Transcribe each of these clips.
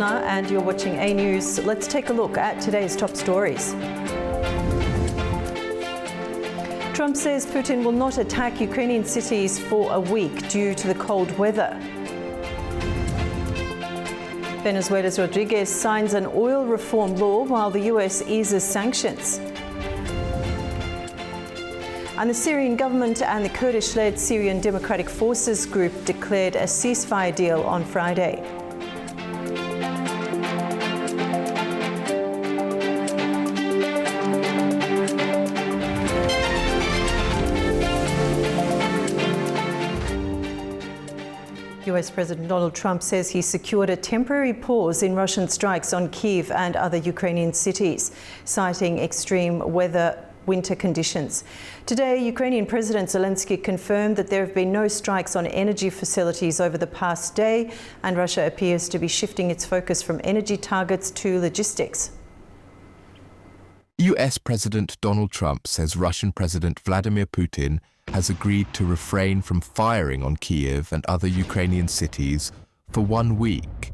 Anna and you're watching A News. Let's take a look at today's top stories. Trump says Putin will not attack Ukrainian cities for a week due to the cold weather. Venezuela's Rodriguez signs an oil reform law while the US eases sanctions. And the Syrian government and the Kurdish-led Syrian Democratic Forces group declared a ceasefire deal on Friday. US President Donald Trump says he secured a temporary pause in Russian strikes on Kyiv and other Ukrainian cities, citing extreme winter conditions. Today, Ukrainian President Zelensky confirmed that there have been no strikes on energy facilities over the past day, and Russia appears to be shifting its focus from energy targets to logistics. US President Donald Trump says Russian President Vladimir Putin has agreed to refrain from firing on Kyiv and other Ukrainian cities for 1 week,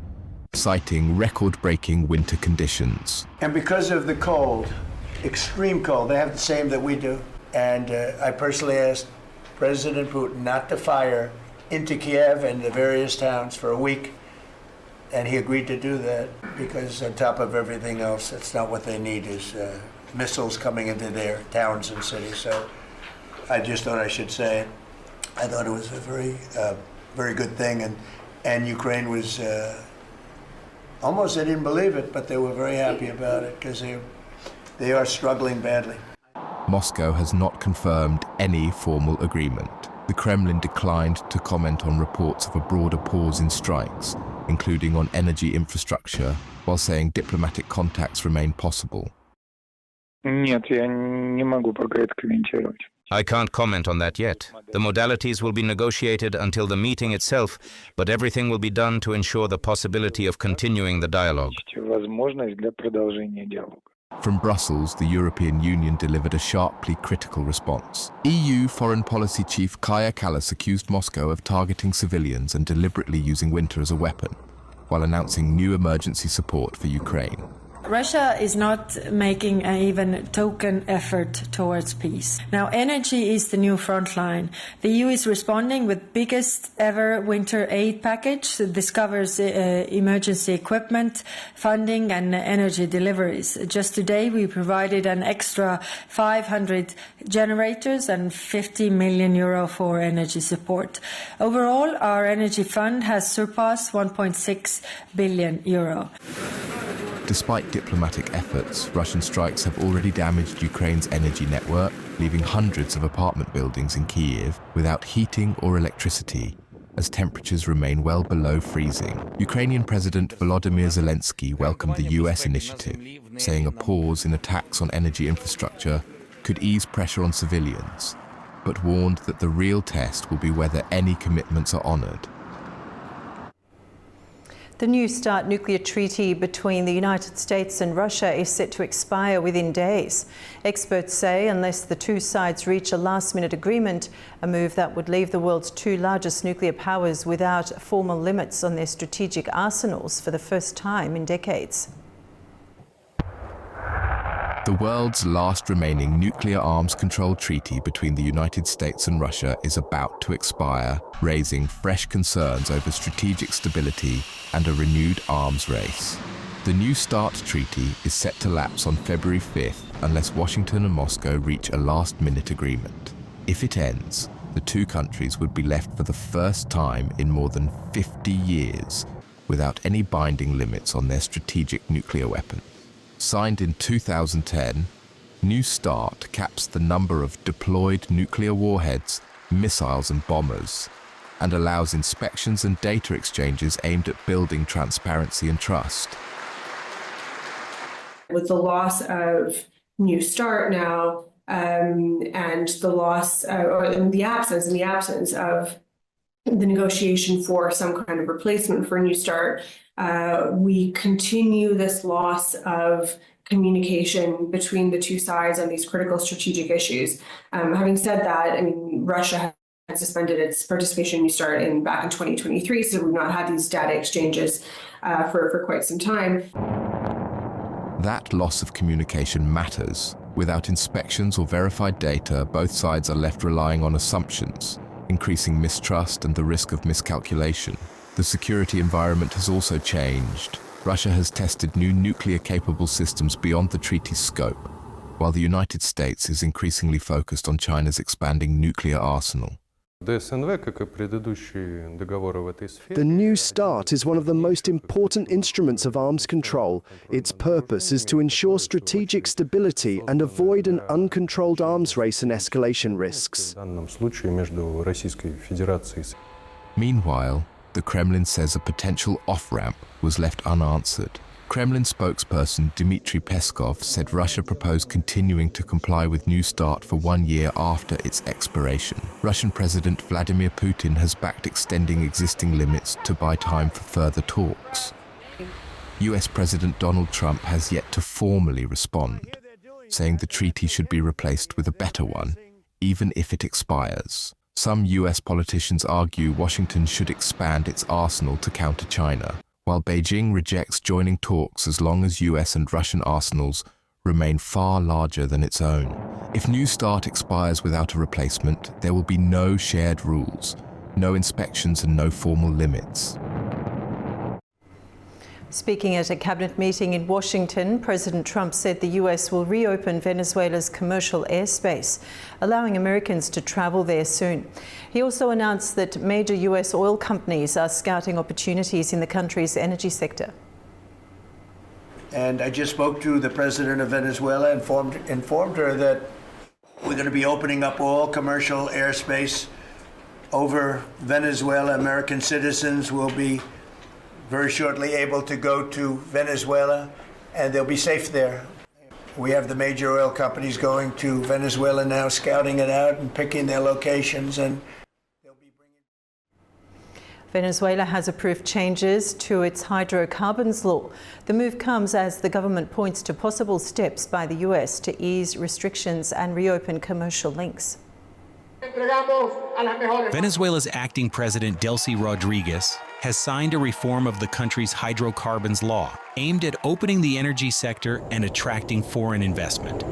citing record-breaking winter conditions. And because of the cold, extreme cold, they have the same that we do. And I personally asked President Putin not to fire into Kiev and the various towns for a week. And he agreed to do that because on top of everything else, that's not what they need is missiles coming into their towns and cities. So I just thought I should say it. I thought it was a very good thing. And Ukraine was almost, they didn't believe it, but they were very happy about it because they are struggling badly. Moscow has not confirmed any formal agreement. The Kremlin declined to comment on reports of a broader pause in strikes, including on energy infrastructure, while saying diplomatic contacts remain possible. Нет, я не могу пока это комментировать. I can't comment on that yet. The modalities will be negotiated until the meeting itself, but everything will be done to ensure the possibility of continuing the dialogue. Возможность для продолжения диалога. From Brussels, the European Union delivered a sharply critical response. EU Foreign Policy Chief Kaja Kallas accused Moscow of targeting civilians and deliberately using winter as a weapon, while announcing new emergency support for Ukraine. Russia is not making an even token effort towards peace. Now, energy is the new front line. The EU is responding with biggest ever winter aid package. This covers emergency equipment, funding and energy deliveries. Just today, we provided an extra 500 generators and 50 million euro for energy support. Overall, our energy fund has surpassed 1.6 billion euro. Despite diplomatic efforts, Russian strikes have already damaged Ukraine's energy network, leaving hundreds of apartment buildings in Kyiv without heating or electricity, as temperatures remain well below freezing. Ukrainian President Volodymyr Zelensky welcomed the US initiative, saying a pause in attacks on energy infrastructure could ease pressure on civilians, but warned that the real test will be whether any commitments are honored. The New START nuclear treaty between the United States and Russia is set to expire within days. Experts say unless the two sides reach a last-minute agreement, a move that would leave the world's two largest nuclear powers without formal limits on their strategic arsenals for the first time in decades. The world's last remaining nuclear arms control treaty between the United States and Russia is about to expire, raising fresh concerns over strategic stability and a renewed arms race. The New START treaty is set to lapse on February 5th unless Washington and Moscow reach a last-minute agreement. If it ends, the two countries would be left for the first time in more than 50 years without any binding limits on their strategic nuclear weapons. Signed in 2010, New START caps the number of deployed nuclear warheads, missiles and bombers, and allows inspections and data exchanges aimed at building transparency and trust. With the loss of New START now, and the loss or in the absence of the negotiation for some kind of replacement for New START, we continue this loss of communication between the two sides on these critical strategic issues. Having said that, I mean, Russia had suspended its participation in New START back in 2023, so we've not had these data exchanges for quite some time. That loss of communication matters. Without inspections or verified data, both sides are left relying on assumptions, increasing mistrust and the risk of miscalculation. The security environment has also changed. Russia has tested new nuclear-capable systems beyond the treaty's scope, while the United States is increasingly focused on China's expanding nuclear arsenal. The New START is one of the most important instruments of arms control. Its purpose is to ensure strategic stability and avoid an uncontrolled arms race and escalation risks. Meanwhile, the Kremlin says a potential off-ramp was left unanswered. Kremlin spokesperson Dmitry Peskov said Russia proposed continuing to comply with New START for 1 year after its expiration. Russian President Vladimir Putin has backed extending existing limits to buy time for further talks. US President Donald Trump has yet to formally respond, saying the treaty should be replaced with a better one, even if it expires. Some US politicians argue Washington should expand its arsenal to counter China, while Beijing rejects joining talks as long as US and Russian arsenals remain far larger than its own. If New START expires without a replacement, there will be no shared rules, no inspections and no formal limits. Speaking at a cabinet meeting in Washington, President Trump said the US will reopen Venezuela's commercial airspace, allowing Americans to travel there soon. He also announced that major US oil companies are scouting opportunities in the country's energy sector. And I just spoke to the president of Venezuela, informed her that we're going to be opening up all commercial airspace over Venezuela. American citizens will be very shortly able to go to Venezuela, and they'll be safe there. We have the major oil companies going to Venezuela now, scouting it out and picking their locations, and they'll be bringing... Venezuela has approved changes to its hydrocarbons law. The move comes as the government points to possible steps by the US to ease restrictions and reopen commercial links. Venezuela's acting president, Delcy Rodriguez, has signed a reform of the country's hydrocarbons law aimed at opening the energy sector and attracting foreign investment.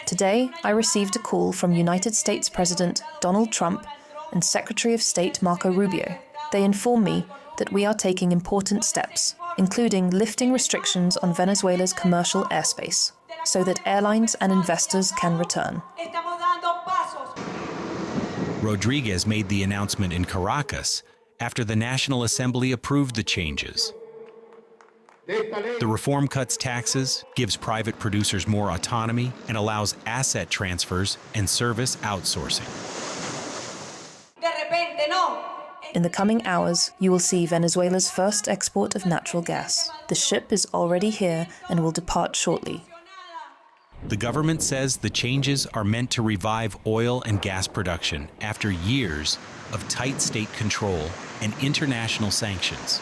Today, I received a call from United States President Donald Trump and Secretary of State Marco Rubio. They inform me that we are taking important steps, including lifting restrictions on Venezuela's commercial airspace, so that airlines and investors can return. Rodriguez made the announcement in Caracas after the National Assembly approved the changes. The reform cuts taxes, gives private producers more autonomy, and allows asset transfers and service outsourcing. In the coming hours, you will see Venezuela's first export of natural gas. The ship is already here and will depart shortly. The government says the changes are meant to revive oil and gas production after years of tight state control and international sanctions.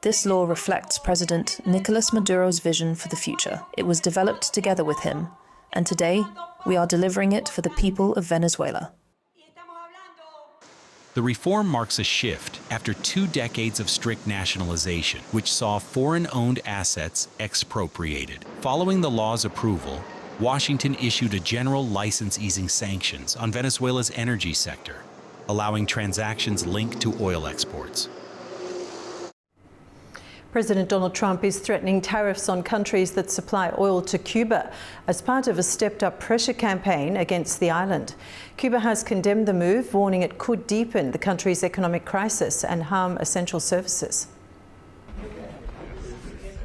This law reflects President Nicolas Maduro's vision for the future. It was developed together with him, and today we are delivering it for the people of Venezuela. The reform marks a shift after 2 decades of strict nationalization, which saw foreign-owned assets expropriated. Following the law's approval, Washington issued a general license easing sanctions on Venezuela's energy sector, allowing transactions linked to oil exports. President Donald Trump is threatening tariffs on countries that supply oil to Cuba as part of a stepped-up pressure campaign against the island. Cuba has condemned the move, warning it could deepen the country's economic crisis and harm essential services.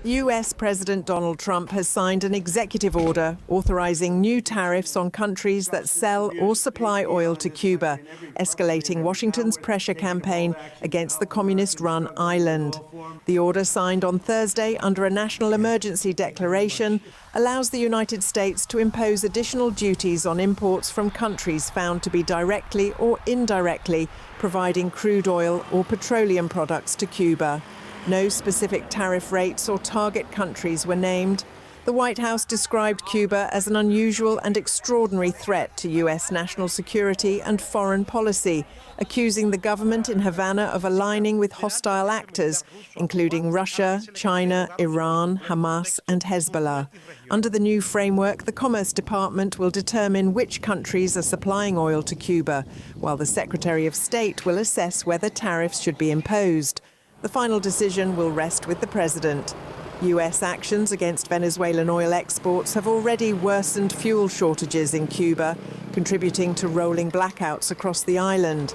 US President Donald Trump has signed an executive order authorizing new tariffs on countries that sell or supply oil to Cuba, escalating Washington's pressure campaign against the communist-run island. The order, signed on Thursday under a national emergency declaration, allows the United States to impose additional duties on imports from countries found to be directly or indirectly providing crude oil or petroleum products to Cuba. No specific tariff rates or target countries were named. The White House described Cuba as an unusual and extraordinary threat to US national security and foreign policy, accusing the government in Havana of aligning with hostile actors, including Russia, China, Iran, Hamas and Hezbollah. Under the new framework, the Commerce Department will determine which countries are supplying oil to Cuba, while the Secretary of State will assess whether tariffs should be imposed. The final decision will rest with the President. US actions against Venezuelan oil exports have already worsened fuel shortages in Cuba, contributing to rolling blackouts across the island.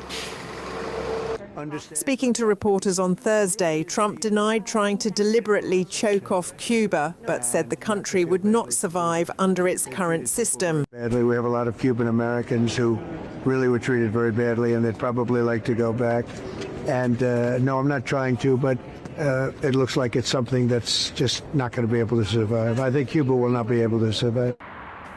Speaking to reporters on Thursday, Trump denied trying to deliberately choke off Cuba, but said the country would not survive under its current system. Badly, we have a lot of Cuban Americans who really were treated very badly, and they'd probably like to go back. And no, I'm not trying to, but it looks like it's something that's just not going to be able to survive. I think Cuba will not be able to survive.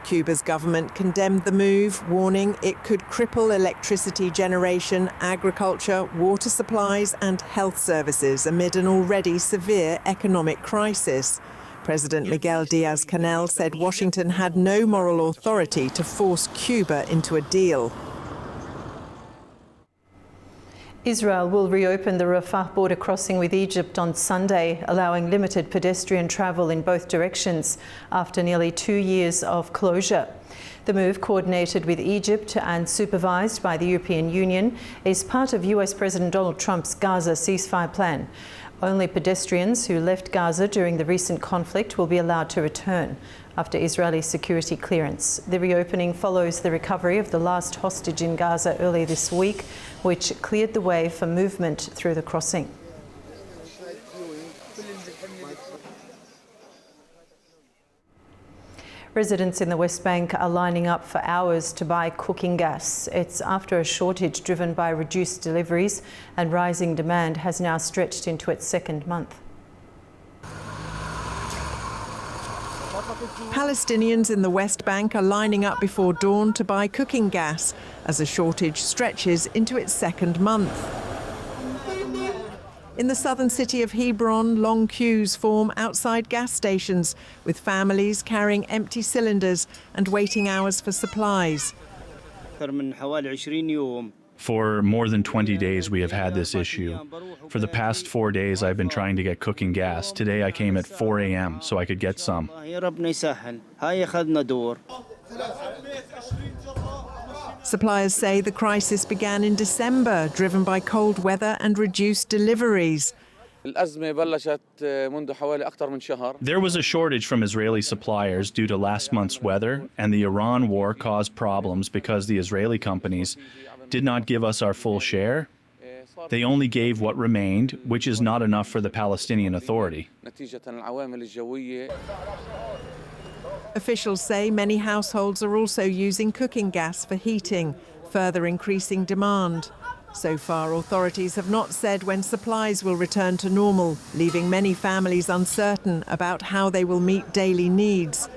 Cuba's government condemned the move, warning it could cripple electricity generation, agriculture, water supplies and health services amid an already severe economic crisis. President Miguel Diaz-Canel said Washington had no moral authority to force Cuba into a deal. Israel will reopen the Rafah border crossing with Egypt on Sunday, allowing limited pedestrian travel in both directions after nearly 2 years of closure. The move, coordinated with Egypt and supervised by the European Union, is part of US President Donald Trump's Gaza ceasefire plan. Only pedestrians who left Gaza during the recent conflict will be allowed to return after Israeli security clearance. The reopening follows the recovery of the last hostage in Gaza earlier this week, which cleared the way for movement through the crossing. Residents in the West Bank are lining up for hours to buy cooking gas. It's after a shortage driven by reduced deliveries and rising demand has now stretched into its second month. Palestinians in the West Bank are lining up before dawn to buy cooking gas as a shortage stretches into its second month. In the southern city of Hebron, long queues form outside gas stations, with families carrying empty cylinders and waiting hours for supplies. For more than 20 days, we have had this issue. For the past 4 days, I've been trying to get cooking gas. Today, I came at 4 a.m. so I could get some. Suppliers say the crisis began in December, driven by cold weather and reduced deliveries. There was a shortage from Israeli suppliers due to last month's weather, and the Iran war caused problems because the Israeli companies did not give us our full share. They only gave what remained, which is not enough for the Palestinian Authority. Officials say many households are also using cooking gas for heating, further increasing demand. So far, authorities have not said when supplies will return to normal, leaving many families uncertain about how they will meet daily needs.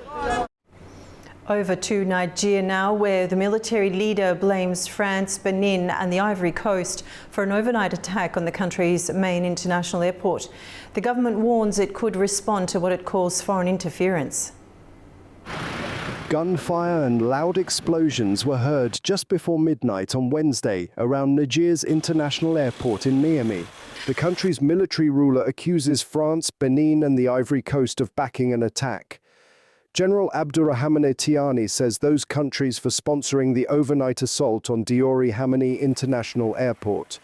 Over to Nigeria now, where the military leader blames France, Benin and the Ivory Coast for an overnight attack on the country's main international airport. The government warns it could respond to what it calls foreign interference. Gunfire and loud explosions were heard just before midnight on Wednesday around Nigeria's international airport in Niamey. The country's military ruler accuses France, Benin and the Ivory Coast of backing an attack. General Abdurrahmane Tiani says those countries for sponsoring the overnight assault on Diori Hamani International Airport.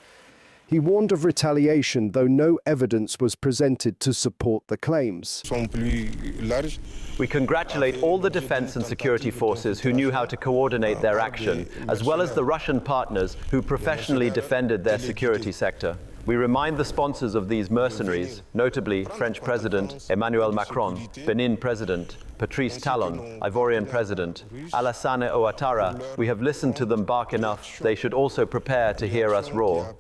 He warned of retaliation, though no evidence was presented to support the claims. We congratulate all the defense and security forces who knew how to coordinate their action, as well as the Russian partners who professionally defended their security sector. We remind the sponsors of these mercenaries, notably French President Emmanuel Macron, Benin President Patrice Talon, Ivorian President Alassane Ouattara. We have listened to them bark enough. They should also prepare to hear us roar.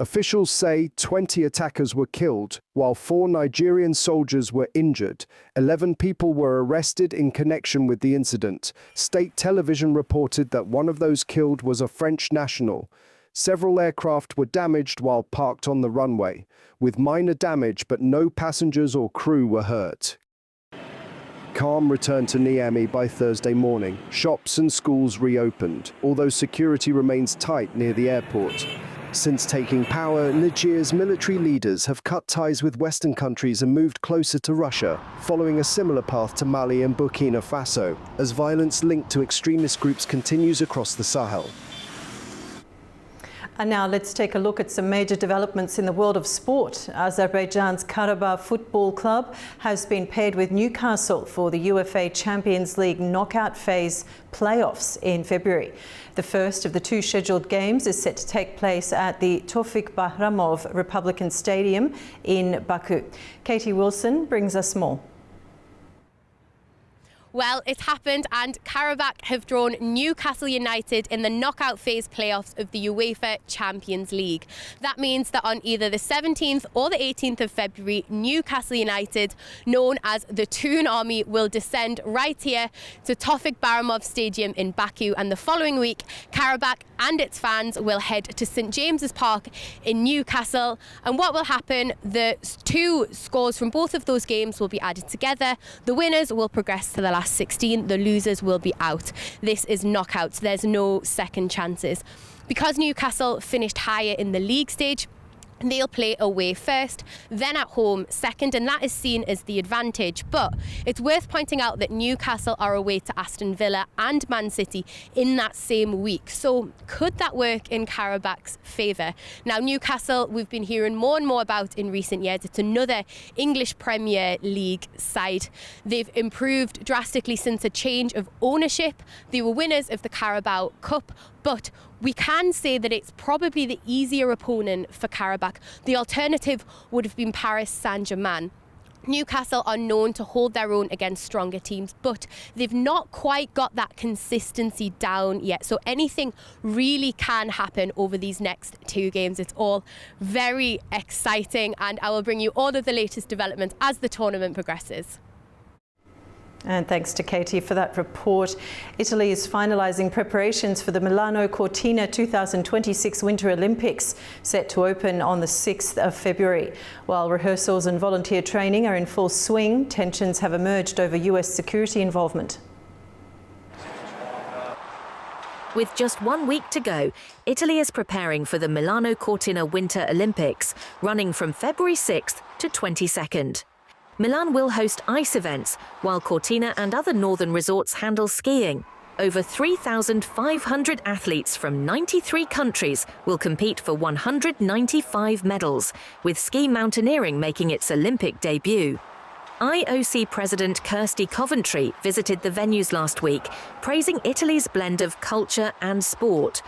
Officials say 20 attackers were killed, while 4 Nigerian soldiers were injured. 11 people were arrested in connection with the incident. State television reported that one of those killed was a French national. Several aircraft were damaged while parked on the runway, with minor damage but no passengers or crew were hurt. Calm returned to Niamey by Thursday morning. Shops and schools reopened, although security remains tight near the airport. Since taking power, Niger's military leaders have cut ties with Western countries and moved closer to Russia, following a similar path to Mali and Burkina Faso, as violence linked to extremist groups continues across the Sahel. And now let's take a look at some major developments in the world of sport. Azerbaijan's Karabakh Football Club has been paired with Newcastle for the UEFA Champions League knockout phase playoffs in February. The first of the two scheduled games is set to take place at the Tofik Bahramov Republican Stadium in Baku. Katie Wilson brings us more. Well, it happened and Karabakh have drawn Newcastle United in the knockout phase playoffs of the UEFA Champions League. That means that on either the 17th or the 18th of February, Newcastle United, known as the Toon Army, will descend right here to Tofik Bahramov Stadium in Baku, and the following week, Karabakh and its fans will head to St James's Park in Newcastle. And what will happen, the two scores from both of those games will be added together. The winners will progress to the last 16, the losers will be out. This is knockouts, there's no second chances. Because Newcastle finished higher in the league stage, they'll play away first, then at home second, and that is seen as the advantage. But it's worth pointing out that Newcastle are away to Aston Villa and Man City in that same week. So could that work in Karabakh's favour? Now, Newcastle, we've been hearing more and more about in recent years. It's another English Premier League side. They've improved drastically since a change of ownership. They were winners of the Carabao Cup, but we can say that it's probably the easier opponent for Karabakh. The alternative would have been Paris Saint-Germain. Newcastle are known to hold their own against stronger teams, but they've not quite got that consistency down yet. So anything really can happen over these next two games. It's all very exciting, and I will bring you all of the latest developments as the tournament progresses. And thanks to Katie for that report. Italy is finalising preparations for the Milano Cortina 2026 Winter Olympics, set to open on the 6th of February. While rehearsals and volunteer training are in full swing, tensions have emerged over US security involvement. With just 1 week to go, Italy is preparing for the Milano Cortina Winter Olympics, running from February 6th to 22nd. Milan will host ice events, while Cortina and other northern resorts handle skiing. Over 3,500 athletes from 93 countries will compete for 195 medals, with ski mountaineering making its Olympic debut. IOC President Kirsty Coventry visited the venues last week, praising Italy's blend of culture and sport.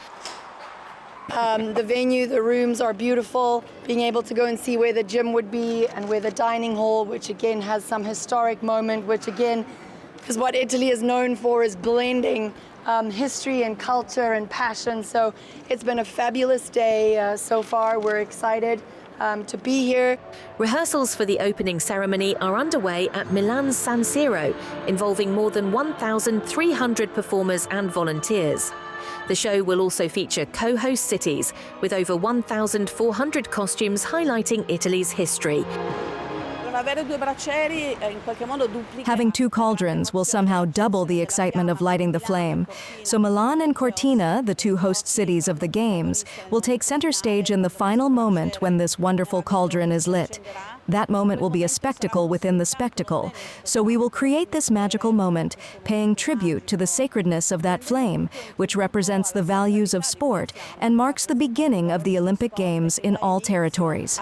The venue, the rooms are beautiful. Being able to go and see where the gym would be and where the dining hall, which again has some historic moment, which again is what Italy is known for, is blending history and culture and passion. So it's been a fabulous day so far. We're excited to be here. Rehearsals for the opening ceremony are underway at Milan's San Siro, involving more than 1,300 performers and volunteers. The show will also feature co-host cities, with over 1,400 costumes highlighting Italy's history. Having two cauldrons will somehow double the excitement of lighting the flame. So Milan and Cortina, the two host cities of the Games, will take center stage in the final moment when this wonderful cauldron is lit. That moment will be a spectacle within the spectacle. So we will create this magical moment, paying tribute to the sacredness of that flame, which represents the values of sport and marks the beginning of the Olympic Games in all territories.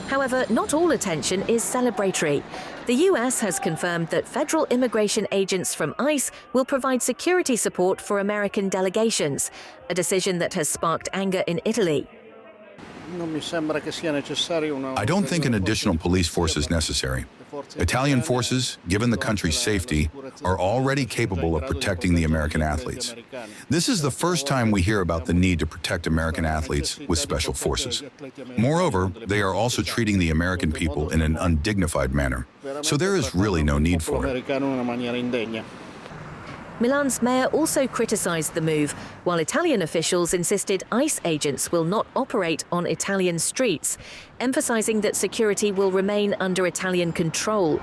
However, not all attention is celebratory. The US has confirmed that federal immigration agents from ICE will provide security support for American delegations, a decision that has sparked anger in Italy. I don't think an additional police force is necessary. Italian forces, given the country's safety, are already capable of protecting the American athletes. This is the first time we hear about the need to protect American athletes with special forces. Moreover, they are also treating the American people in an undignified manner. So there is really no need for it. Milan's mayor also criticised the move, while Italian officials insisted ICE agents will not operate on Italian streets, emphasising that security will remain under Italian control.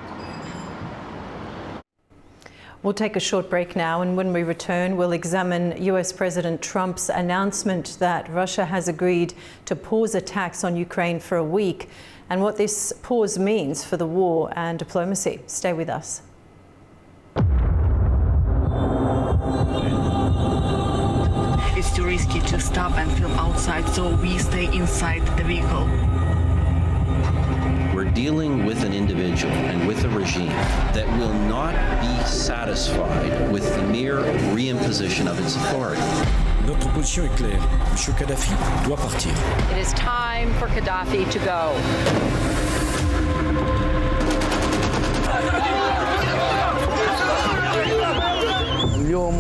We'll take a short break now, and when we return, we'll examine US President Trump's announcement that Russia has agreed to pause attacks on Ukraine for a week and what this pause means for the war and diplomacy. Stay with us. It's too risky to stop and film outside, so we stay inside the vehicle. We're dealing with an individual and with a regime that will not be satisfied with the mere reimposition of its authority. Notre position est claire. Monsieur Kadhafi doit partir. It is time for Gaddafi to go. اليوم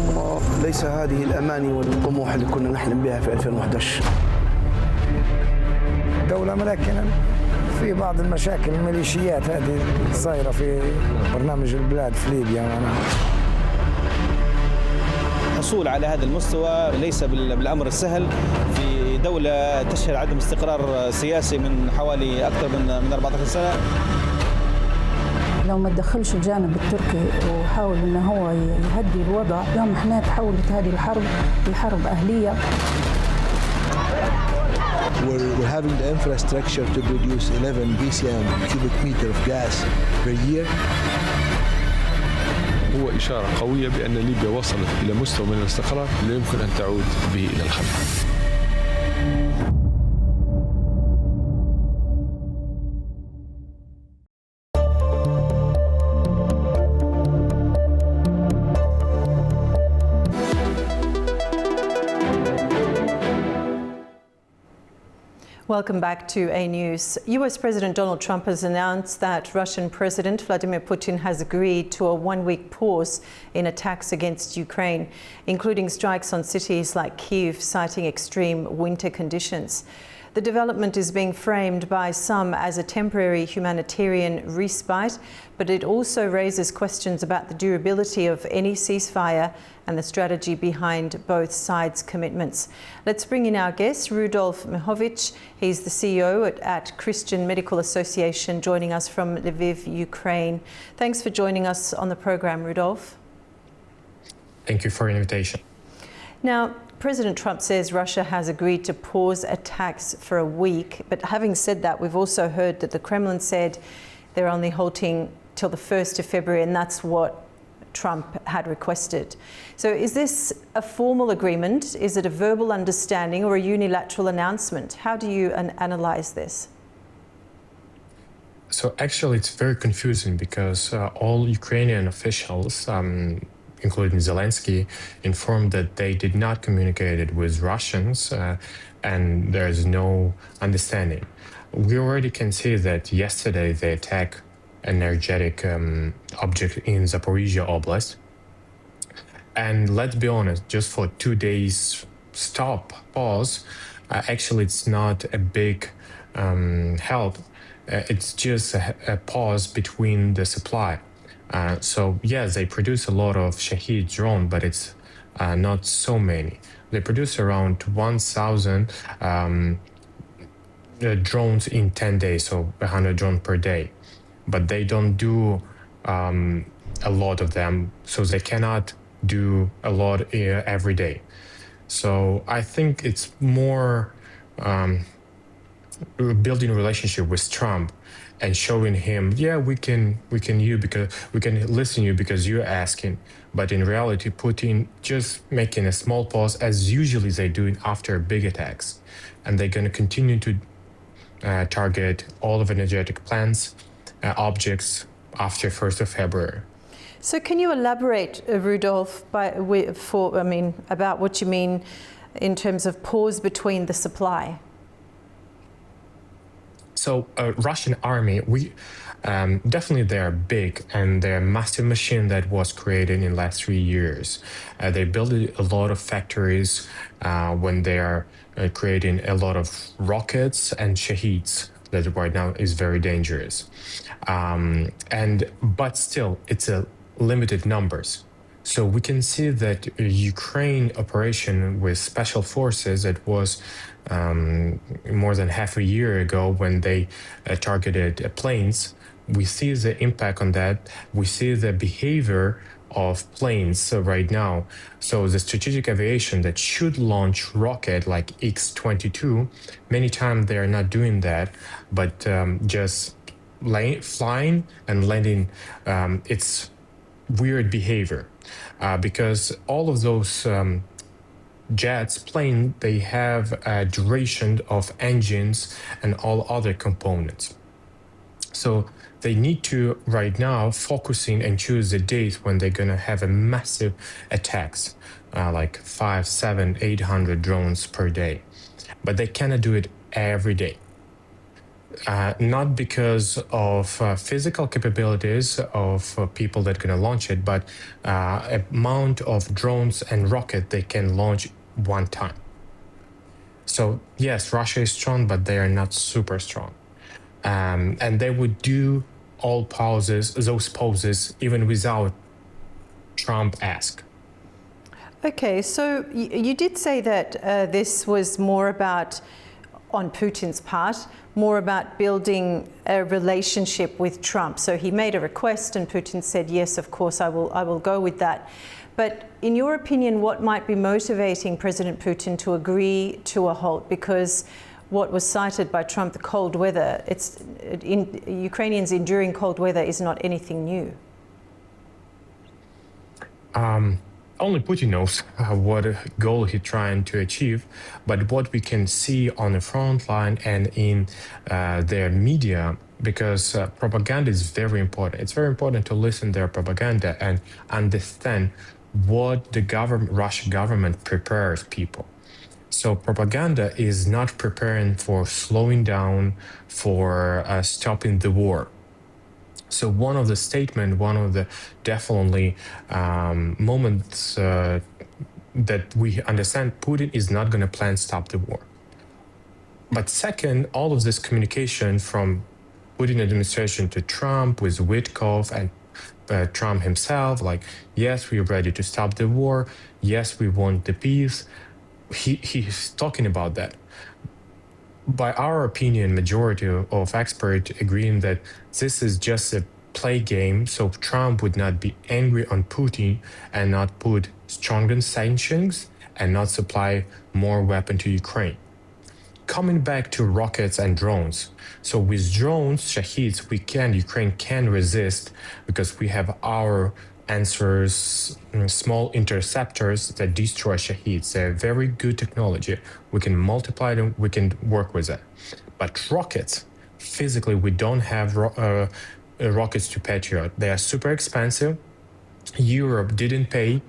ليس هذه الأماني والطموح اللي كنا نحلم بها في 2011. دولة ملكنة في بعض المشاكل الميليشيات هذه صايرة في برنامج البلاد في ليبيا. الحصول على هذا المستوى ليس بالأمر السهل في دولة تشهد عدم استقرار سياسي من حوالي أكثر من 14 سنة. لو ما تدخلش الجانب التركي وحاول انه هو يهدي الوضع، يوم احنا تحولت هذه الحرب لحرب أهلية. We're having the infrastructure to produce 11 BCM cubic meter of gas per year. هو إشارة قوية بأن ليبيا وصلت إلى مستوى من الاستقرار لا يمكن أن تعود به إلى الخلف. Welcome back to A News. US President Donald Trump has announced that Russian President Vladimir Putin has agreed to a one-week pause in attacks against Ukraine, including strikes on cities like Kyiv, citing extreme winter conditions. The development is being framed by some as a temporary humanitarian respite, but it also raises questions about the durability of any ceasefire and the strategy behind both sides' commitments. Let's bring in our guest, Rudolf Mihovic. He's the CEO at Christian Medical Association, joining us from Lviv, Ukraine. Thanks for joining us on the program, Rudolf. Thank you for the invitation. Now, President Trump says Russia has agreed to pause attacks for a week. But having said that, we've also heard that the Kremlin said they're only halting till the 1st of February, and that's what Trump had requested. So is this a formal agreement? Is it a verbal understanding or a unilateral announcement? How do you analyze this? So actually, it's very confusing because all Ukrainian officials, including Zelensky, informed that they did not communicate it with Russians and there's no understanding. We already can see that yesterday they attacked an energetic object in Zaporizhia Oblast. And let's be honest, just for 2 days pause, actually it's not a big help. It's just a pause between the supply. So yes, they produce a lot of Shahed drone, but it's not so many. They produce around 1,000 drones in 10 days, so 100 drones per day. But they don't do a lot of them, so they cannot do a lot every day. So I think it's more building a relationship with Trump and showing him, yeah, we can listen to you because you're asking. But in reality, Putin just making a small pause, as usually they do after big attacks, and they're going to continue to target all of energetic plants, objects after 1st of February. So can you elaborate, Rudolf, about what you mean in terms of pause between the supply? So Russian army, definitely they are big and they're a massive machine that was created in the last 3 years. They built a lot of factories when they are creating a lot of rockets and Shaheds that right now is very dangerous. But still, it's a limited numbers. So we can see that Ukraine operation with special forces, it was more than half a year ago when they targeted planes. We see the impact on that. We see the behavior of planes right now. So the strategic aviation that should launch rocket like X-22, many times they are not doing that, but just flying and landing. It's weird behavior because all of those jets, plane, they have a duration of engines and all other components. So they need to right now focusing and choose the date when they're gonna have a massive attacks, like 500, 700, 800 drones per day. But they cannot do it every day. Not because of physical capabilities of people that are gonna launch it, but amount of drones and rocket they can launch one time. So yes, Russia is strong, but they are not super strong. And they would do all those poses, even without Trump ask. Okay, so you did say that this was more about, on Putin's part, more about building a relationship with Trump. So he made a request and Putin said, yes, of course, I will go with that. But in your opinion, what might be motivating President Putin to agree to a halt? Because what was cited by Trump, the cold weather, Ukrainians enduring cold weather is not anything new. Only Putin knows what goal he's trying to achieve, but what we can see on the front line and in their media, because propaganda is very important. It's very important to listen to their propaganda and understand what the Russian government prepares people. So propaganda is not preparing for slowing down, for stopping the war. So one of the statement, one of the definitely moments that we understand Putin is not going to plan stop the war. But second, all of this communication from Putin administration to Trump with Witkoff and Trump himself, like, yes, we're ready to stop the war. Yes, we want the peace. He's talking about that. By our opinion, majority of experts agreeing that this is just a play game, so Trump would not be angry on Putin and not put stronger sanctions and not supply more weapon to Ukraine. Coming back to rockets and drones. So with drones, Shaheeds, Ukraine can resist because we have our answers, small interceptors that destroy Shaheeds. They're very good technology. We can multiply them, we can work with it. But rockets, physically, we don't have rockets to Patriot. They are super expensive. Europe didn't pay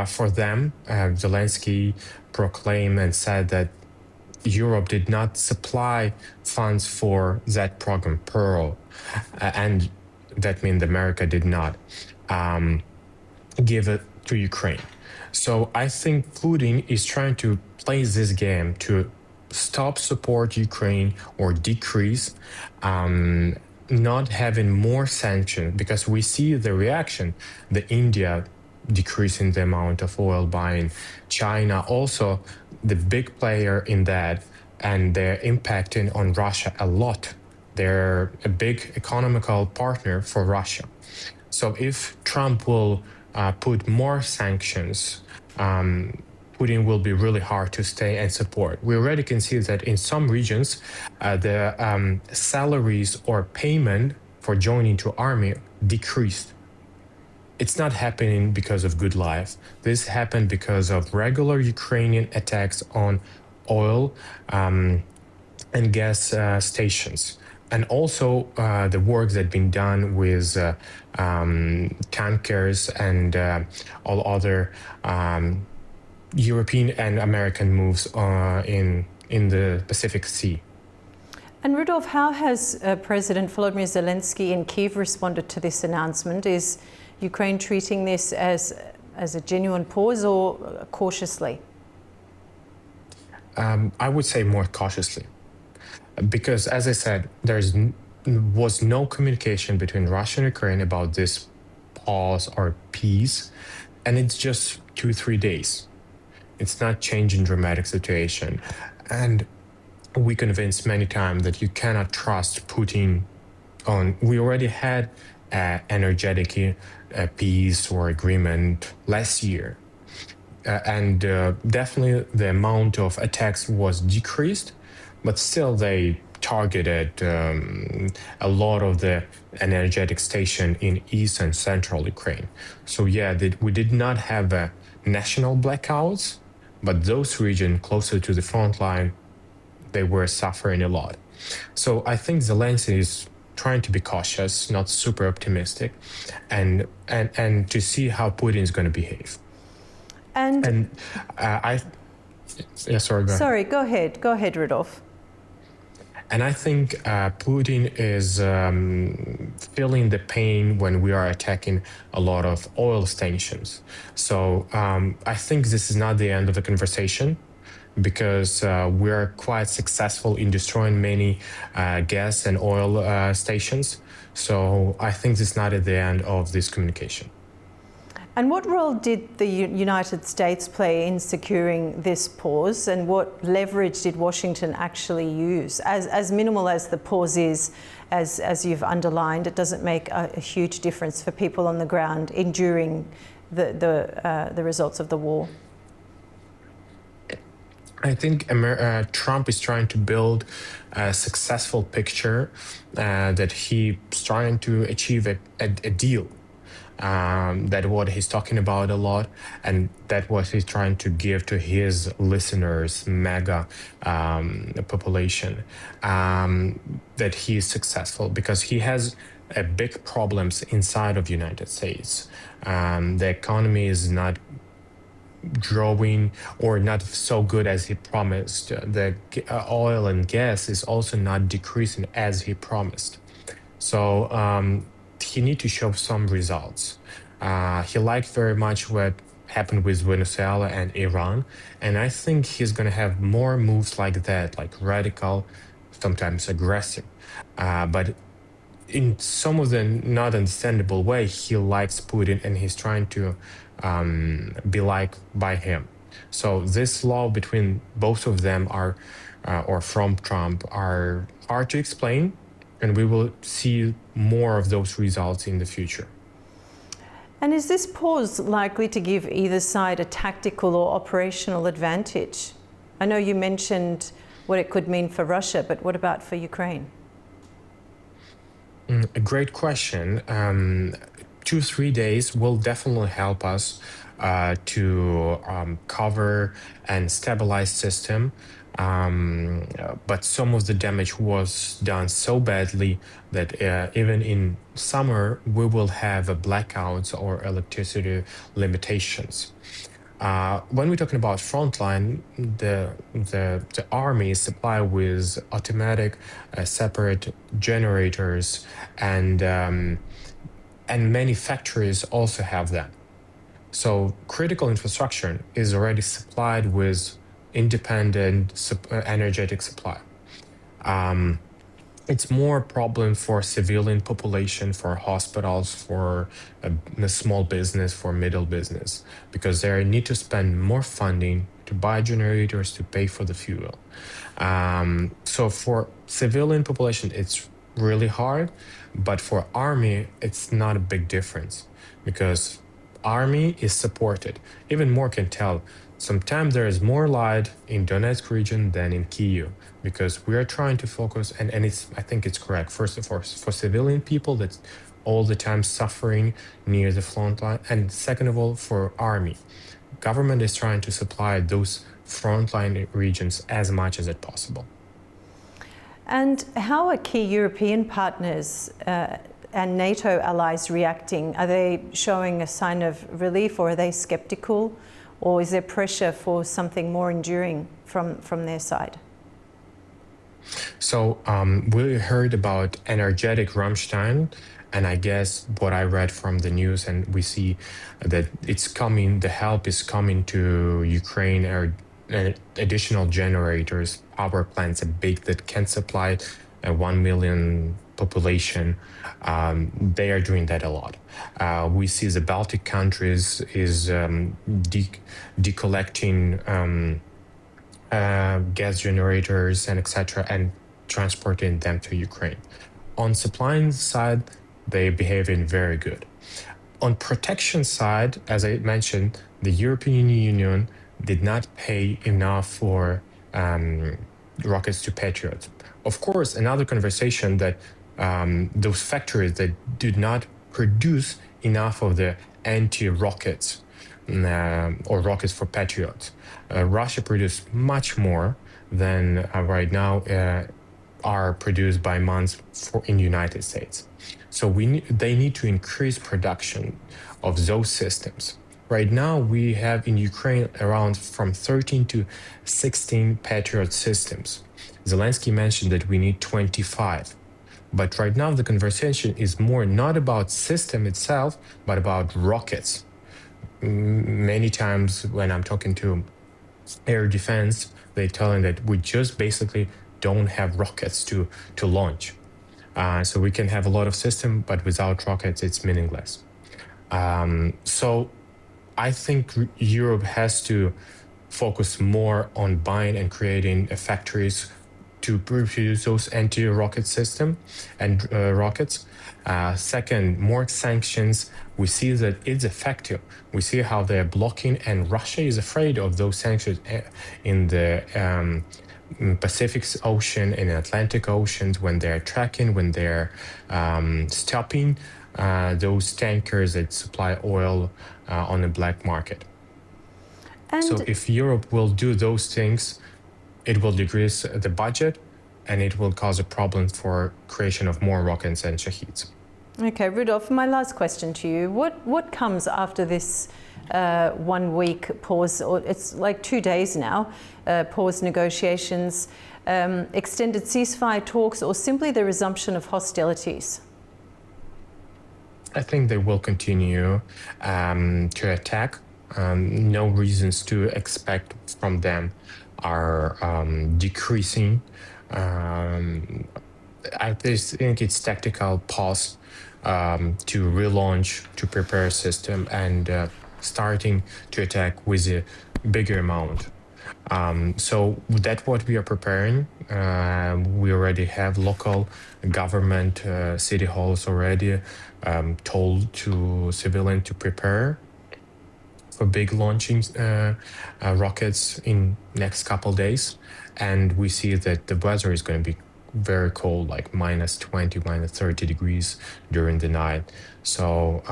for them. Zelensky proclaimed and said that Europe did not supply funds for that program, Pearl, and that means America did not give it to Ukraine. So I think Putin is trying to play this game to stop support Ukraine or decrease, not having more sanctions, because we see the reaction, the India decreasing the amount of oil buying, China also the big player in that, and they're impacting on Russia a lot. They're a big economical partner for Russia. So if Trump will put more sanctions, Putin will be really hard to stay and support. We already can see that in some regions, the salaries or payment for joining to army decreased. It's not happening because of good life. This happened because of regular Ukrainian attacks on oil and gas stations. And also the work that's been done with tankers and all other European and American moves in the Pacific Sea. And Rudolf, how has President Volodymyr Zelensky in Kyiv responded to this announcement? Is Ukraine treating this as a genuine pause or cautiously? I would say more cautiously. Because, as I said, was no communication between Russia and Ukraine about this pause or peace. and it's just 2-3 days. It's not changing dramatic situation. And we convinced many times that you cannot trust Putin on. We already had energetic peace or agreement last year. And definitely the amount of attacks was decreased, but still they targeted a lot of the energetic station in east and central Ukraine. So yeah, we did not have national blackouts, but those regions closer to the front line, they were suffering a lot. So I think Zelensky is trying to be cautious, not super optimistic, and to see how Putin is going to behave. And sorry, go ahead. Sorry, go ahead, Rudolf. And I think Putin is feeling the pain when we are attacking a lot of oil stations. So I think this is not the end of the conversation, because we are quite successful in destroying many gas and oil stations. So I think this is not at the end of this communication. And what role did the United States play in securing this pause, and what leverage did Washington actually use? As minimal as the pause is, as you've underlined, it doesn't make a huge difference for people on the ground enduring the results of the war. I think Trump is trying to build a successful picture that he's trying to achieve a deal. That what he's talking about a lot, and that what he's trying to give to his listeners, mega population, that he is successful, because he has big problems inside of United States. The economy is not growing or not so good as he promised. The oil and gas is also not decreasing as he promised. So he need to show some results. He liked very much what happened with Venezuela and Iran, and I think he's going to have more moves like that, like radical, sometimes aggressive. But in some of the not understandable way, he likes Putin, and he's trying to be liked by him. So this law between both of them are, or from Trump, are hard to explain, and we will see more of those results in the future. And is this pause likely to give either side a tactical or operational advantage? I know you mentioned what it could mean for Russia, but what about for Ukraine? A great question. 2-3 days will definitely help us to cover and stabilize system. But some of the damage was done so badly that even in summer we will have blackouts or electricity limitations. When we're talking about frontline, the army is supplied with automatic separate generators, and many factories also have that. So critical infrastructure is already supplied with independent energetic supply. It's more a problem for civilian population, for hospitals, for a small business, for middle business, because they need to spend more funding to buy generators, to pay for the fuel. So for civilian population, it's really hard, but for army, it's not a big difference, because army is supported. Even more can tell. Sometimes there is more light in Donetsk region than in Kyiv, because we are trying to focus, and I think it's correct, first of all, for civilian people that's all the time suffering near the front line, and second of all, for army. Government is trying to supply those frontline regions as much as it's possible. And how are key European partners and NATO allies reacting? Are they showing a sign of relief, or are they skeptical? Or is there pressure for something more enduring from their side? So we heard about energetic Rammstein, and I guess what I read from the news, and we see that it's coming, the help is coming to Ukraine, or additional generators, power plants, big that can supply 1 million population, they are doing that a lot. We see the Baltic countries is decollecting gas generators and etc. and transporting them to Ukraine. On supply side, they behaving very good. On protection side, as I mentioned, the European Union did not pay enough for rockets to Patriot. Of course, another conversation that those factories that did not produce enough of the anti-rockets or rockets for Patriot. Russia produced much more than right now are produced by months in the United States. So they need to increase production of those systems. Right now, we have in Ukraine around from 13 to 16 Patriot systems. Zelensky mentioned that we need 25. But right now, the conversation is more not about system itself, but about rockets. Many times when I'm talking to air defense, they tell me that we just basically don't have rockets to launch. So we can have a lot of system, but without rockets, it's meaningless. So I think Europe has to focus more on buying and creating factories to produce those anti-rocket system and rockets. Second, more sanctions. We see that it's effective. We see how they're blocking, and Russia is afraid of those sanctions in the Pacific Ocean and Atlantic Oceans when they're tracking, when they're stopping those tankers that supply oil on the black market. And so if Europe will do those things, it will decrease the budget and it will cause a problem for creation of more rockets and Shaheeds. Okay, Rudolf, my last question to you. What comes after this 1 week pause, or it's like 2 days now, pause negotiations, extended ceasefire talks, or simply the resumption of hostilities? I think they will continue to attack. No reasons to expect from them are decreasing. I think it's tactical pause to relaunch, to prepare a system, and starting to attack with a bigger amount. So that's what we are preparing. We already have local government, city halls already told to civilians to prepare for big launching rockets in next couple days. And we see that the weather is going to be very cold, like -20, -30 degrees during the night. So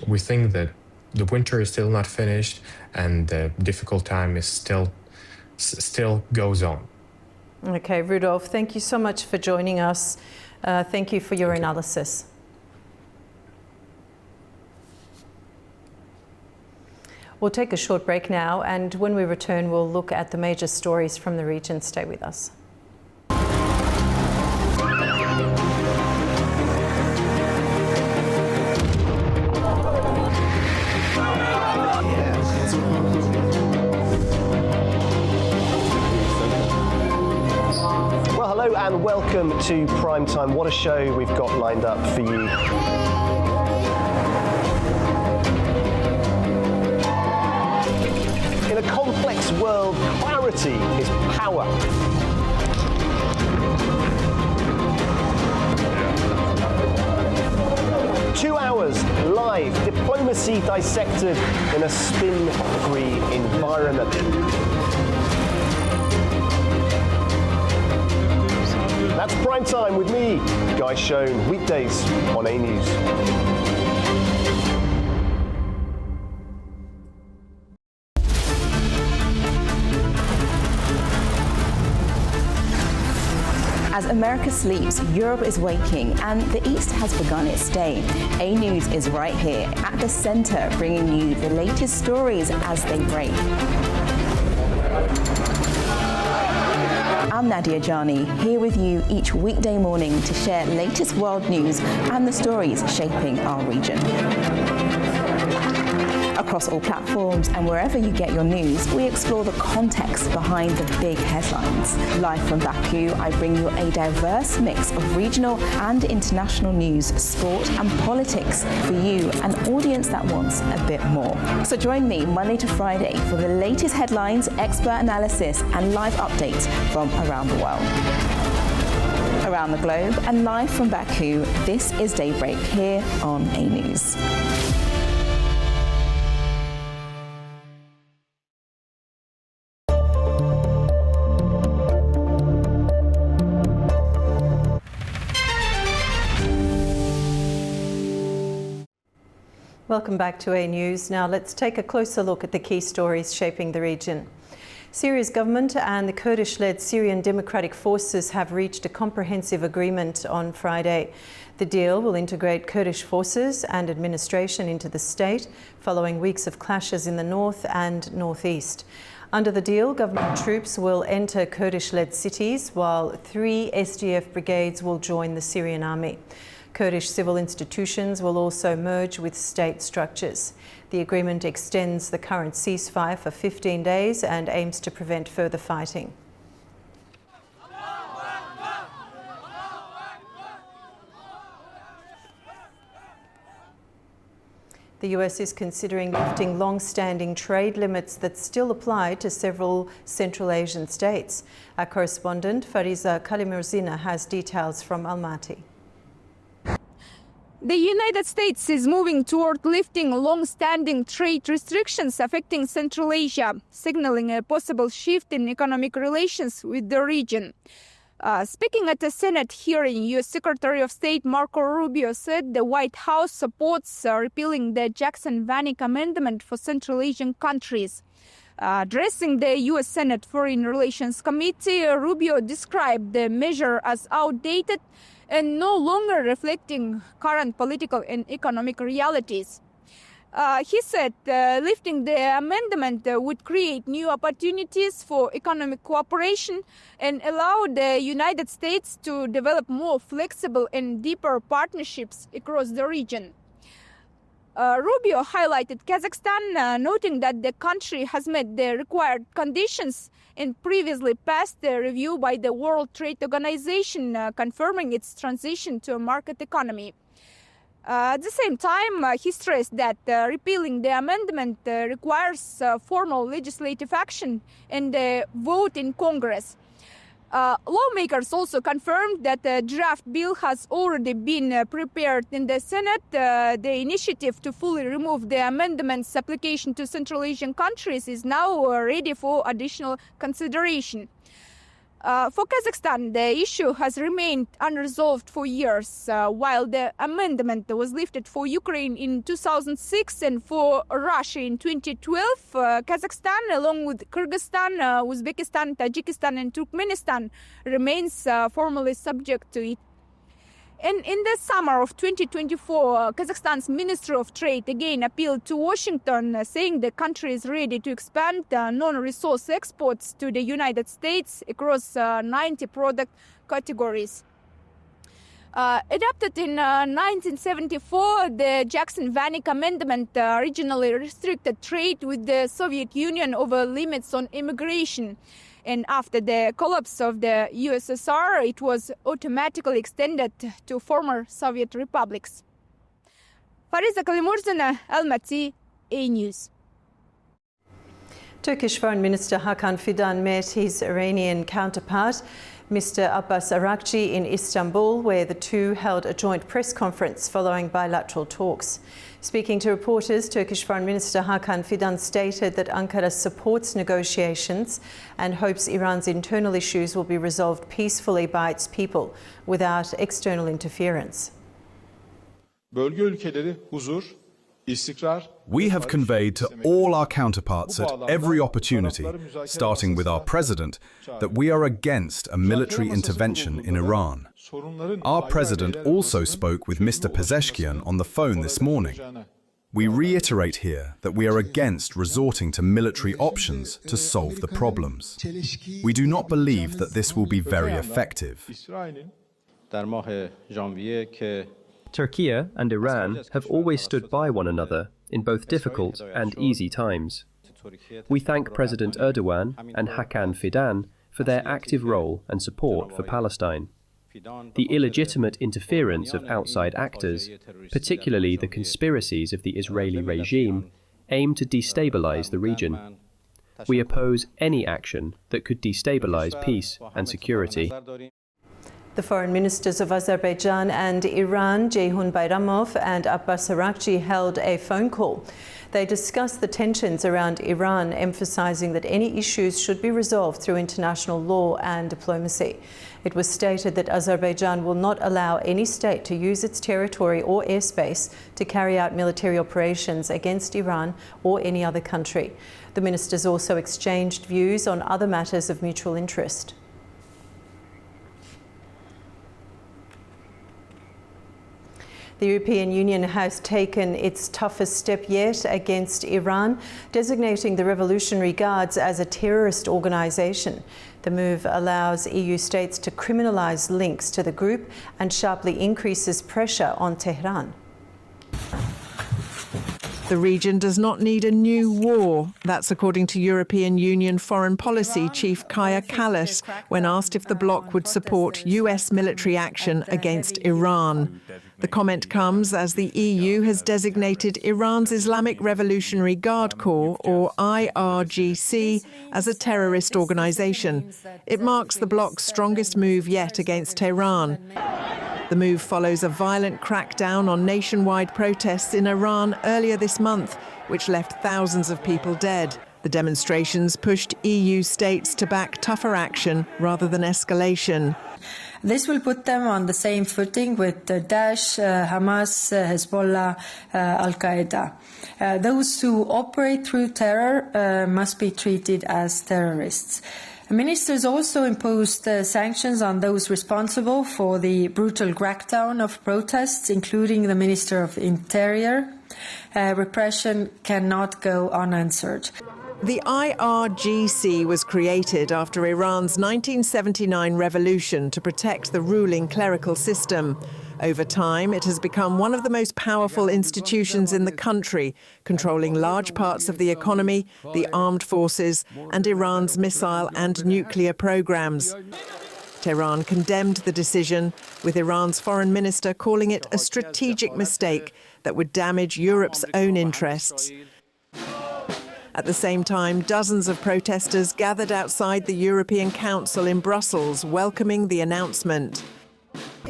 we think that the winter is still not finished and the difficult time is still goes on. Okay, Rudolf, thank you so much for joining us. Thank you for your analysis. We'll take a short break now, and when we return, we'll look at the major stories from the region. Stay with us. Well, hello and welcome to Primetime. What a show we've got lined up for you. In a complex world, clarity is power. Two hours live, diplomacy dissected in a spin-free environment. That's Prime Time with me, Guy Schoen, weekdays on A News. As America sleeps, Europe is waking, and the East has begun its day. A News is right here at the center, bringing you the latest stories as they break. I'm Nadia Jani, here with you each weekday morning to share latest world news and the stories shaping our region. Across all platforms and wherever you get your news, we explore the context behind the big headlines. Live from Baku, I bring you a diverse mix of regional and international news, sport and politics for you, an audience that wants a bit more. So join me Monday to Friday for the latest headlines, expert analysis and live updates from around the world. Around the globe and live from Baku, this is Daybreak here on A News. Welcome back to A News. Now let's take a closer look at the key stories shaping the region. Syria's government and the Kurdish-led Syrian Democratic Forces have reached a comprehensive agreement on Friday. The deal will integrate Kurdish forces and administration into the state following weeks of clashes in the north and northeast. Under the deal, government troops will enter Kurdish-led cities while 3 SDF brigades will join the Syrian army. Kurdish civil institutions will also merge with state structures. The agreement extends the current ceasefire for 15 days and aims to prevent further fighting. The US is considering lifting long-standing trade limits that still apply to several Central Asian states. Our correspondent Fariza Kalimurzina has details from Almaty. The United States is moving toward lifting long-standing trade restrictions affecting Central Asia, signaling a possible shift in economic relations with the region. Speaking at a Senate hearing, U.S. Secretary of State Marco Rubio said the White House supports repealing the Jackson-Vanik Amendment for Central Asian countries. Addressing the U.S. Senate Foreign Relations Committee, Rubio described the measure as outdated and no longer reflecting current political and economic realities. He said lifting the amendment would create new opportunities for economic cooperation and allow the United States to develop more flexible and deeper partnerships across the region. Rubio highlighted Kazakhstan, noting that the country has met the required conditions and previously passed a review by the World Trade Organization, confirming its transition to a market economy. At the same time, he stressed that repealing the amendment requires formal legislative action and a vote in Congress. Lawmakers also confirmed that the draft bill has already been prepared in the Senate. The initiative to fully remove the amendment's application to Central Asian countries is now ready for additional consideration. For Kazakhstan, the issue has remained unresolved for years. While the amendment was lifted for Ukraine in 2006 and for Russia in 2012, Kazakhstan, along with Kyrgyzstan, Uzbekistan, Tajikistan and Turkmenistan, remains formally subject to it. And in the summer of 2024, Kazakhstan's Ministry of Trade again appealed to Washington, saying the country is ready to expand non-resource exports to the United States across 90 product categories. Adopted in 1974, the Jackson-Vanik Amendment originally restricted trade with the Soviet Union over limits on immigration. And after the collapse of the USSR, it was automatically extended to former Soviet republics. Fariza Kalimurzina, Almaty, A News. Turkish Foreign Minister Hakan Fidan met his Iranian counterpart, Mr. Abbas Araghchi, in Istanbul, where the two held a joint press conference following bilateral talks. Speaking to reporters, Turkish Foreign Minister Hakan Fidan stated that Ankara supports negotiations and hopes Iran's internal issues will be resolved peacefully by its people without external interference. Bölge ülkeleri huzur, istikrar. We have conveyed to all our counterparts at every opportunity, starting with our president, that we are against a military intervention in Iran. Our president also spoke with Mr. Pezeshkian on the phone this morning. We reiterate here that we are against resorting to military options to solve the problems. We do not believe that this will be very effective. Turkey and Iran have always stood by one another in both difficult and easy times. We thank President Erdogan and Hakan Fidan for their active role and support for Palestine. The illegitimate interference of outside actors, particularly the conspiracies of the Israeli regime, aim to destabilize the region. We oppose any action that could destabilize peace and security. The foreign ministers of Azerbaijan and Iran, Ceyhun Bayramov and Abbas Araghchi, held a phone call. They discussed the tensions around Iran, emphasising that any issues should be resolved through international law and diplomacy. It was stated that Azerbaijan will not allow any state to use its territory or airspace to carry out military operations against Iran or any other country. The ministers also exchanged views on other matters of mutual interest. The European Union has taken its toughest step yet against Iran, designating the Revolutionary Guards as a terrorist organisation. The move allows EU states to criminalise links to the group and sharply increases pressure on Tehran. The region does not need a new war. That's according to European Union Foreign Policy Chief Kaja Kallas when asked if the bloc would support US military action against Iran. The comment comes as the EU has designated Iran's Islamic Revolutionary Guard Corps, or IRGC, as a terrorist organisation. It marks the bloc's strongest move yet against Tehran. The move follows a violent crackdown on nationwide protests in Iran earlier this month, which left thousands of people dead. The demonstrations pushed EU states to back tougher action rather than escalation. This will put them on the same footing with Daesh, Hamas, Hezbollah, Al-Qaeda. Those who operate through terror must be treated as terrorists. Ministers also imposed sanctions on those responsible for the brutal crackdown of protests, including the Minister of Interior. Repression cannot go unanswered. The IRGC was created after Iran's 1979 revolution to protect the ruling clerical system. Over time, it has become one of the most powerful institutions in the country, controlling large parts of the economy, the armed forces, and Iran's missile and nuclear programs. Tehran condemned the decision, with Iran's foreign minister calling it a strategic mistake that would damage Europe's own interests. At the same time, dozens of protesters gathered outside the European Council in Brussels, welcoming the announcement.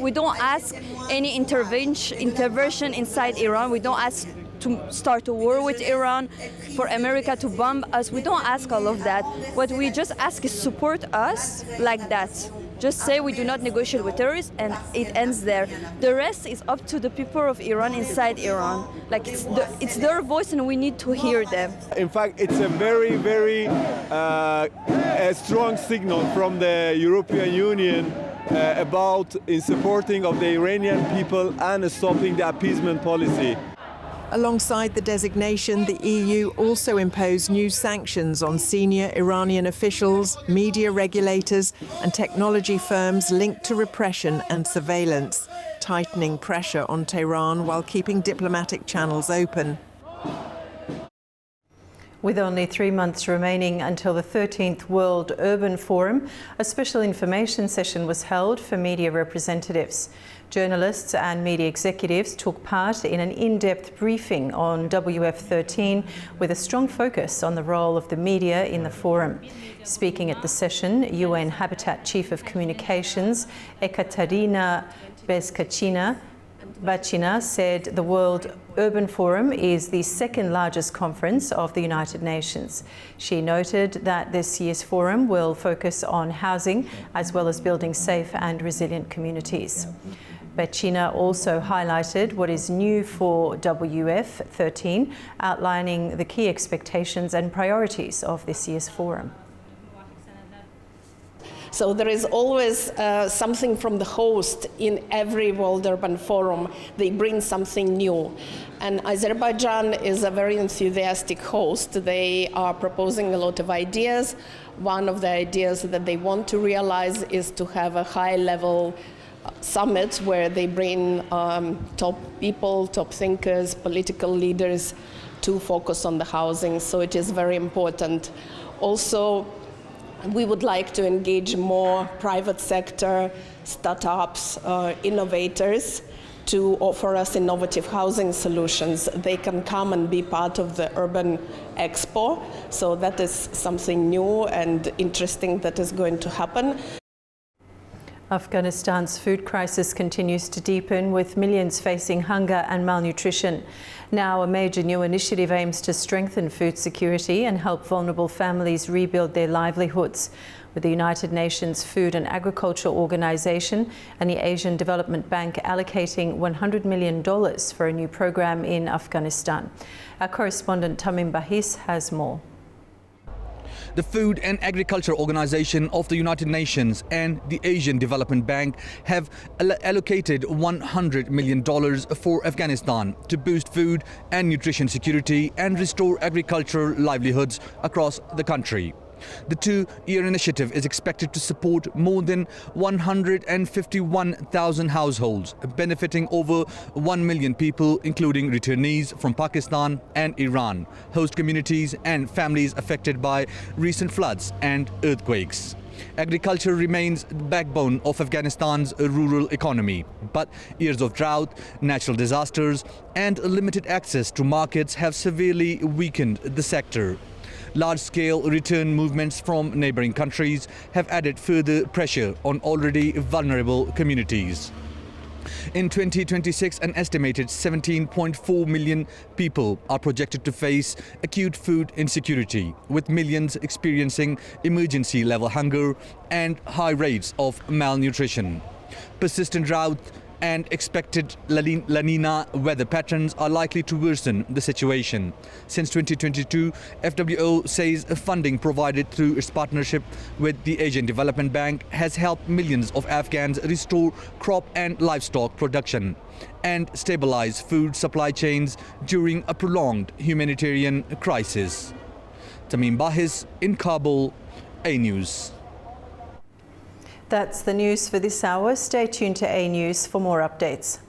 We don't ask any intervention inside Iran. We don't ask to start a war with Iran, for America to bomb us. We don't ask all of that. What we just ask is support us like that. Just say we do not negotiate with terrorists and it ends there. The rest is up to the people of Iran inside Iran. Like it's their voice and we need to hear them. In fact, it's a very, very a strong signal from the European Union about in supporting of the Iranian people and stopping the appeasement policy. Alongside the designation, the EU also imposed new sanctions on senior Iranian officials, media regulators, and technology firms linked to repression and surveillance, tightening pressure on Tehran while keeping diplomatic channels open. With only 3 months remaining until the 13th World Urban Forum, a special information session was held for media representatives. Journalists and media executives took part in an in-depth briefing on WF13 with a strong focus on the role of the media in the forum. Speaking at the session, UN Habitat Chief of Communications Ekaterina Bachina said the World Urban Forum is the second largest conference of the United Nations. She noted that this year's forum will focus on housing as well as building safe and resilient communities. Bachina also highlighted what is new for WF13, outlining the key expectations and priorities of this year's forum. So there is always something from the host in every World Urban Forum. They bring something new. And Azerbaijan is a very enthusiastic host. They are proposing a lot of ideas. One of the ideas that they want to realize is to have a high-level summit where they bring top people, top thinkers, political leaders to focus on the housing, so it is very important. Also, we would like to engage more private sector, startups, innovators to offer us innovative housing solutions. They can come and be part of the Urban Expo, so that is something new and interesting that is going to happen. Afghanistan's food crisis continues to deepen, with millions facing hunger and malnutrition. Now, a major new initiative aims to strengthen food security and help vulnerable families rebuild their livelihoods, with the United Nations Food and Agriculture Organization and the Asian Development Bank allocating $100 million for a new program in Afghanistan. Our correspondent Tamim Bahis has more. The Food and Agriculture Organization of the United Nations and the Asian Development Bank have allocated $100 million for Afghanistan to boost food and nutrition security and restore agricultural livelihoods across the country. The two-year initiative is expected to support more than 151,000 households, benefiting over 1 million people, including returnees from Pakistan and Iran, host communities and families affected by recent floods and earthquakes. Agriculture remains the backbone of Afghanistan's rural economy, but years of drought, natural disasters and limited access to markets have severely weakened the sector. Large-scale return movements from neighboring countries have added further pressure on already vulnerable communities. In 2026, an estimated 17.4 million people are projected to face acute food insecurity, with millions experiencing emergency-level hunger and high rates of malnutrition. Persistent drought and expected La Nina weather patterns are likely to worsen the situation. Since 2022, FWO says funding provided through its partnership with the Asian Development Bank has helped millions of Afghans restore crop and livestock production and stabilize food supply chains during a prolonged humanitarian crisis. Tamim Bahis in Kabul, A News. That's the news for this hour. Stay tuned to A News for more updates.